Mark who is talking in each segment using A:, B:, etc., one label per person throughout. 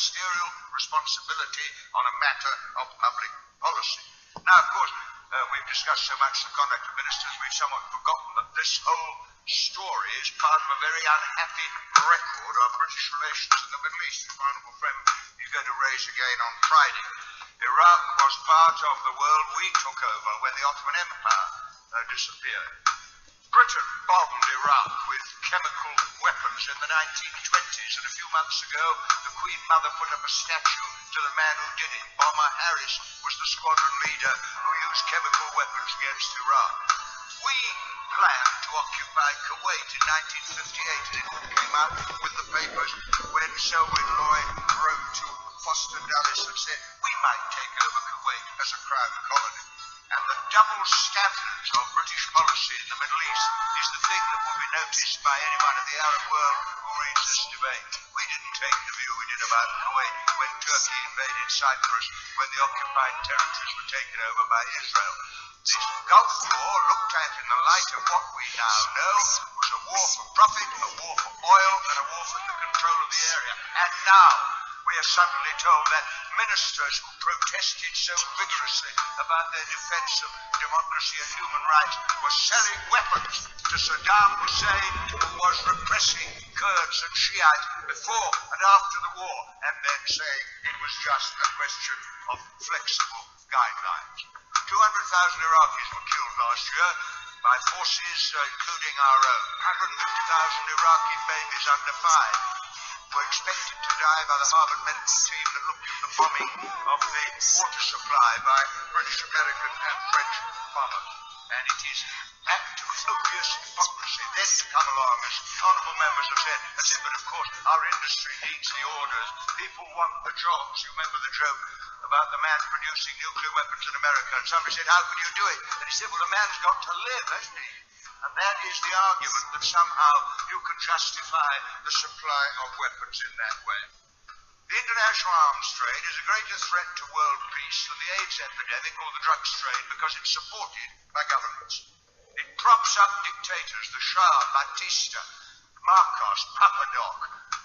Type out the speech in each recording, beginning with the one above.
A: ministerial responsibility on a matter of public policy. Now, of course, we've discussed so much the conduct of ministers, we've somewhat forgotten that this whole story is part of a very unhappy record of British relations in the Middle East. My honourable friend is going to raise again on Friday. Iraq was part of the world we took over when the Ottoman Empire disappeared. Britain bombed Iraq with chemical weapons in the 1920s, and a few months ago the Queen Mother put up a statue to the man who did it. Bomber Harris was the squadron leader who used chemical weapons against Iraq. We planned to occupy Kuwait in 1958, and it came out with the papers when Selwyn Lloyd wrote to Foster Dulles and said we might take over Kuwait as a crown colony. And the double standards of British policy in the Middle East is the thing that will be noticed by anyone in the Arab world who reads this debate. We didn't take the view we did about Kuwait when Turkey invaded Cyprus, when the occupied territories were taken over by Israel. This Gulf War, looked at in the light of what we now know, was a war for profit, a war for oil, and a war for the control of the area. And now we are suddenly told that ministers who protested so vigorously about their defense of democracy and human rights were selling weapons to Saddam Hussein, who was repressing Kurds and Shiites before and after the war, and then saying it was just a question of flexible guidelines. 200,000 Iraqis were killed last year by forces including our own. 150,000 Iraqi babies under 5 were expected to die by the Harvard medical team that looked at the bombing of the water supply by British, American and French bombers. And it is an act of odious hypocrisy then to come along, as honourable members have said, and say, but of course our industry needs the orders. People want the jobs. You remember the joke about the man producing nuclear weapons in America, and somebody said, how could you do it? And he said, well, the man's got to live, hasn't he? And that is the argument, that somehow you can justify the supply of weapons in that way. The international arms trade is a greater threat to world peace than the AIDS epidemic or the drugs trade because it's supported by governments. It props up dictators, the Shah, Batista, Marcos, Papadoc,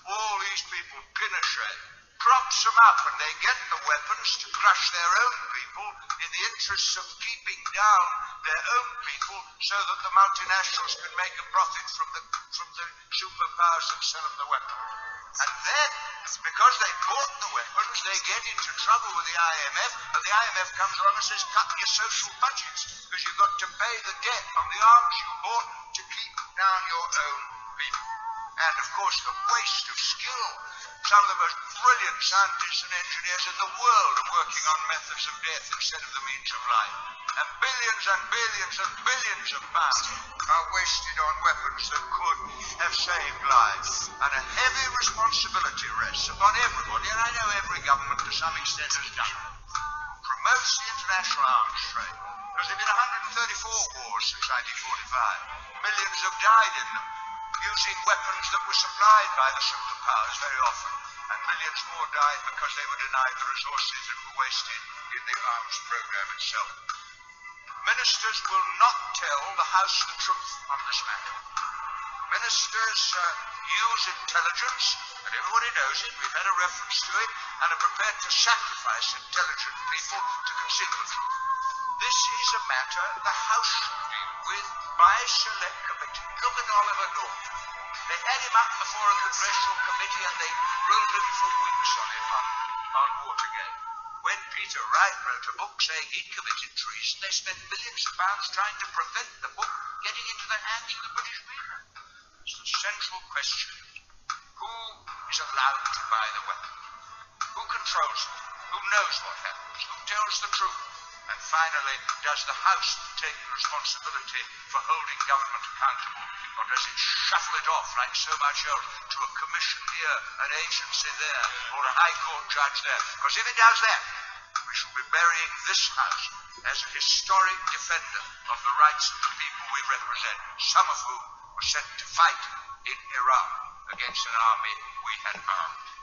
A: all these people, Pinochet, props them up, and they get the weapons to crush their own people in the interests of keeping down their own people so that the multinationals can make a profit from the superpowers that sell them the weapons. And then, because they bought the weapons, they get into trouble with the IMF, and the IMF comes along and says, cut your social budgets, because you've got to pay the debt on the arms you bought to keep down your own people. And, of course, the waste of skill. Some of the most brilliant scientists and engineers in the world are working on methods of death instead of the means of life. And billions and billions and billions of pounds are wasted on weapons that could have saved lives. And a heavy responsibility rests upon everybody, and I know every government to some extent has done it, promotes the international arms trade. Because there have been 134 wars since 1945. Millions have died in them, using weapons that were supplied by the superpowers very often, and millions more died because they were denied the resources that were wasted in the arms program itself. Ministers will not tell the House the truth on this matter. Ministers use intelligence, and everybody knows it, we've had a reference to it, and are prepared to sacrifice intelligent people to conceal the truth. This is a matter the House should deal with by select committee. Look at Oliver North. They had him up before a congressional committee and they grilled him for weeks on Watergate. When Peter Wright wrote a book saying he'd committed treason, they spent millions of pounds trying to prevent the book getting into the hands of the British people. It's the central question. Who is allowed to buy the weapon? Who controls it? Who knows what happens? Who tells the truth? And finally, does the House take responsibility for holding government accountable, or does it shuffle it off like so much else to a commission here, an agency there, or a High Court judge there? Because if it does that, we shall be burying this House as a historic defender of the rights of the people we represent, some of whom were sent to fight in Iraq against an army we had armed.